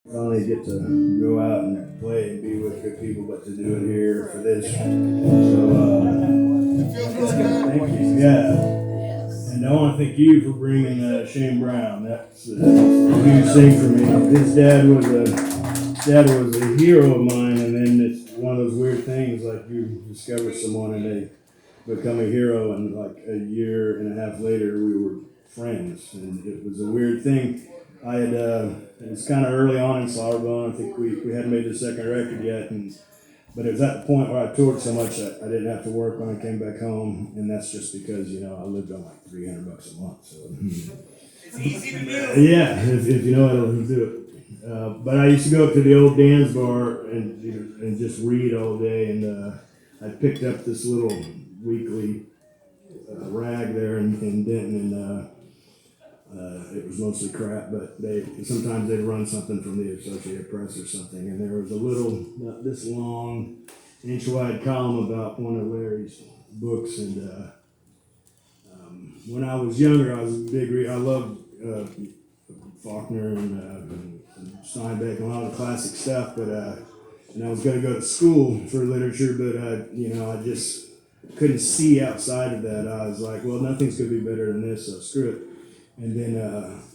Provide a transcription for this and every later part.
Finally get to go out and play and be with good people, but to do it here for this. So, thank you. Yeah. And I want to thank you for bringing Shane Brown. That's a huge thing for me. His dad was a hero of mine, and then it's one of those weird things like you discover someone and they become a hero, and like a year and a half later we were friends, and it was a weird thing. I had it was kind of early on in Sourdough. I think we hadn't made the second record yet, but it was at the point where I toured so much that I didn't have to work when I came back home, and that's just because I lived on like $300 a month. So it's easy to do. Yeah, if you know how to do it. But I used to go up to the old Dan's bar and just read all day, and I picked up this little weekly rag there in Denton, and it was mostly crap, but sometimes they'd run something from the Associated Press or something, and there was a little, not this long, inch-wide column about one of Larry's books, and when I was younger, I was a big reader. I loved Faulkner and Steinbeck and a lot of the classic stuff, but and I was going to go to school for literature, but I just couldn't see outside of that. I was like, well, nothing's going to be better than this, so screw it. And then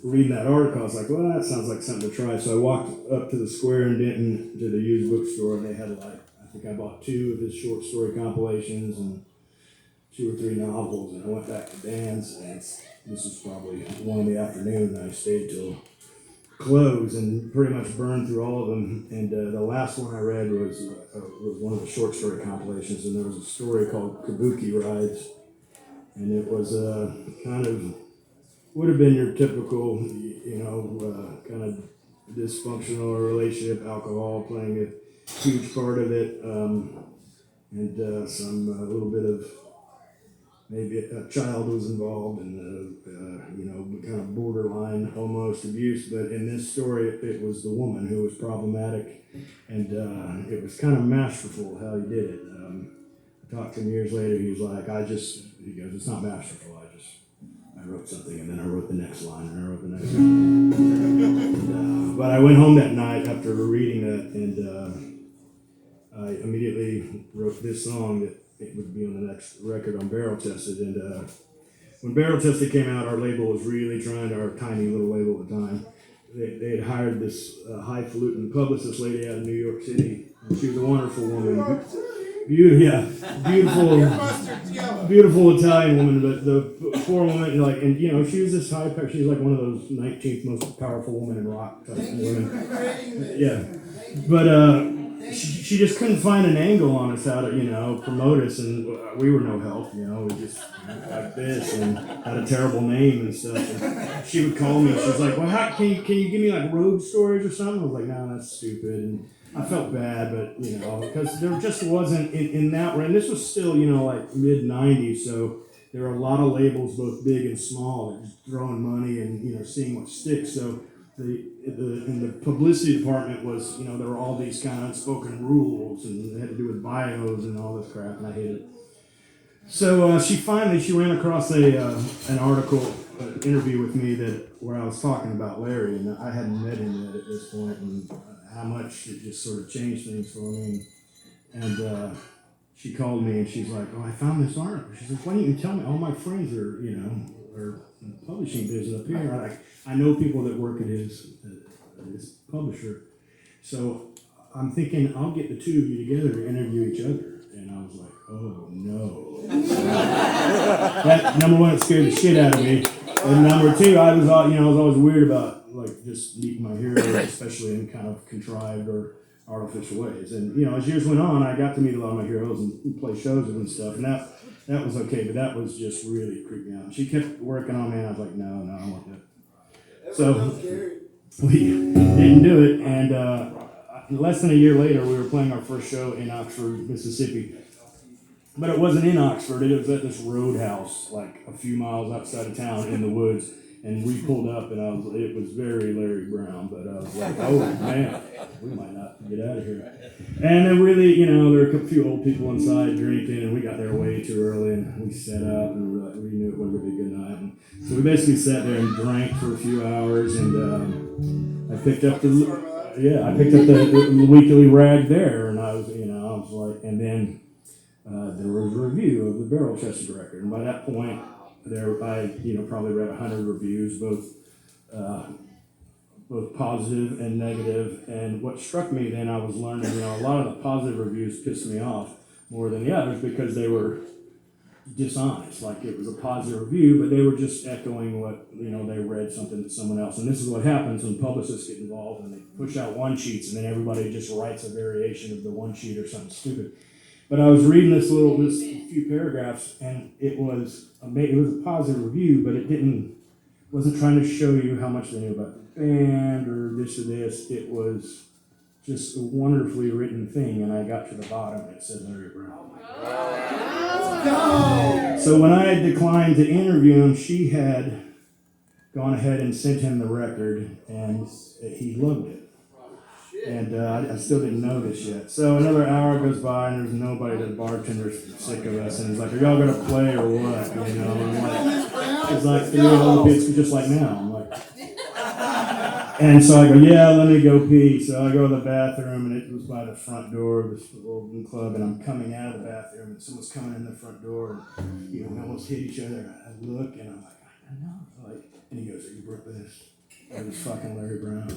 reading that article, I was like, well, that sounds like something to try. So I walked up to the square in Denton to the used bookstore, and they had I think I bought 2 of his short story compilations and 2 or 3 novels, and I went back to Dan's, and this was probably 1 in the afternoon, and I stayed till close and pretty much burned through all of them. And the last one I read was one of the short story compilations, and there was a story called Kabuki Rides, and it was kind of would have been your typical, kind of dysfunctional relationship, alcohol playing a huge part of it, and some a little bit of maybe a child was involved, and kind of borderline almost abuse. But in this story, it was the woman who was problematic, and it was kind of masterful how he did it. I talked to him years later. He was like, he goes, it's not masterful. I wrote something, and then I wrote the next line, and I wrote the next line. But I went home that night after reading that, and I immediately wrote this song that it would be on the next record on Barrel Tested. And when Barrel Tested came out, our label was really trying, our tiny little label at the time. They had hired this highfalutin publicist lady out of New York City, and she was a wonderful woman. Beautiful Italian woman, but the poor woman, she was this she was like one of those 19th most powerful woman in rock type women. Yeah, but she just couldn't find an angle on us how to promote us, and we were no help. We just like this and had a terrible name and stuff. And she would call me. She was like, "Well, can you give me like road stories or something?" I was like, "No, that's stupid." And I felt bad, but because there just wasn't in that way. And this was still like mid '90s, so there were a lot of labels, both big and small, just throwing money and seeing what sticks. So in the publicity department was there were all these kind of unspoken rules, and they had to do with bios and all this crap, and I hated it. So she ran across an article, an interview with me where I was talking about Larry, and I hadn't met him yet at this point, and how much it just sort of changed things for me. And she called me and she's like, "Oh, I found this article." She's like, "Why didn't you tell me? All my friends are in the publishing business up here. I know people that work at his publisher, so I'm thinking I'll get the 2 of you together to interview each other." And I was like, "Oh no!" That number 1, it scared the shit out of me, and number 2, I was always weird about like just meeting my heroes, especially in kind of contrived or artificial ways. And as years went on, I got to meet a lot of my heroes and play shows with them and stuff, and that was okay. But that was just really creeped me out. And she kept working on me, and I was like, "No, I don't want that." So we didn't do it, and less than a year later, we were playing our first show in Oxford, Mississippi. But it wasn't in Oxford. It was at this roadhouse, like a few miles outside of town in the woods. And we pulled up, and it was very Larry Brown, but I was like, "Oh man, we might not get out of here." And then really, there were a few old people inside drinking, and we got there way too early, and we sat out, and we knew it wasn't going to be a good night. And so we basically sat there and drank for a few hours, and I picked up the I picked up the weekly rag there, and I was like, and then there was a review of the barrel chested record, and by that point, I probably read 100 reviews, both positive and negative. And what struck me then, I was learning, a lot of the positive reviews pissed me off more than the others because they were dishonest. Like it was a positive review, but they were just echoing what, they read something to someone else. And this is what happens when publicists get involved and they push out one sheets and then everybody just writes a variation of the one sheet or something stupid. But I was reading this few paragraphs, and it was a positive review, but it wasn't trying to show you how much they knew about the band or this or this. It was just a wonderfully written thing, and I got to the bottom and it said Larry Brown. So when I had declined to interview him, she had gone ahead and sent him the record, and he loved it. And I still didn't know this yet. So another hour goes by, and there's nobody. The bartender's sick of us, and he's like, "Are y'all gonna play or what?" I'm like, it's like 3 old bits just like now. I'm like, and so I go, "Yeah, let me go pee." So I go to the bathroom, and it was by the front door of this old club, and I'm coming out of the bathroom, and someone's coming in the front door, and we almost hit each other. I look, and I'm like, "I know." And he goes, "Are you Brooklynist?" It was fucking Larry Brown.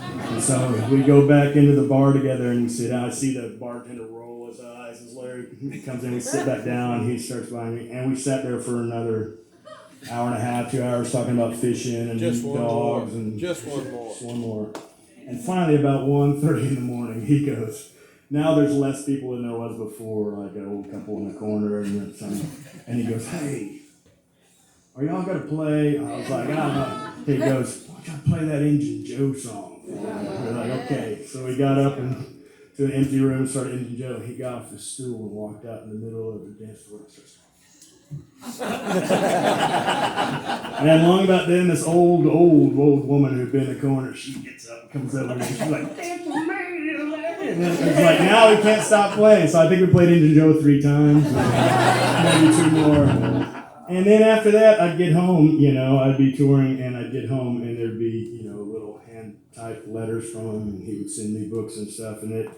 And so we go back into the bar together and we sit down. I see the bartender roll his eyes as Larry comes in. We sit back down. He starts buying me. And we sat there for another hour and a half, 2 hours talking about fishing and dogs. And just one more. Just one more. And finally, about 1:30 in the morning, he goes, now there's less people than there was before, like an old couple in the corner. And he goes, "Hey, are y'all going to play?" I was like, "I don't know." He goes, "Why don't y'all play that Injun Joe song?" We're like, "Okay." So we got up and to an empty room, started Injun Joe. He got off his stool and walked out in the middle of the dance floor and started and long about then, this old woman who'd been in the corner, she gets up and comes over and she's like, "Dance with me, Larry." And it's like, now we can't stop playing. So I think we played Injun Joe 3 times, maybe 2 more. And then after that, I'd get home, I'd be touring, and I'd get home, and there'd be, little hand-typed letters from him, and he would send me books and stuff. And it,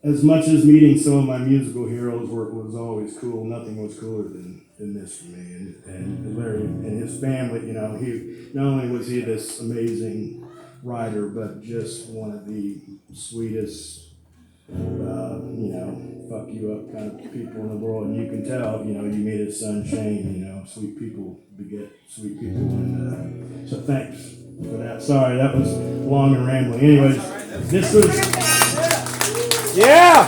as much as meeting some of my musical heroes was always cool, nothing was cooler than this for me. And Larry and his family, he not only was he this amazing writer, but just one of the sweetest, fuck you up kind of people in the world. And you can tell, you meet his son Shane, sweet people beget sweet people. And so thanks for that. Sorry, that was long and rambling. Anyways, this was... Yeah!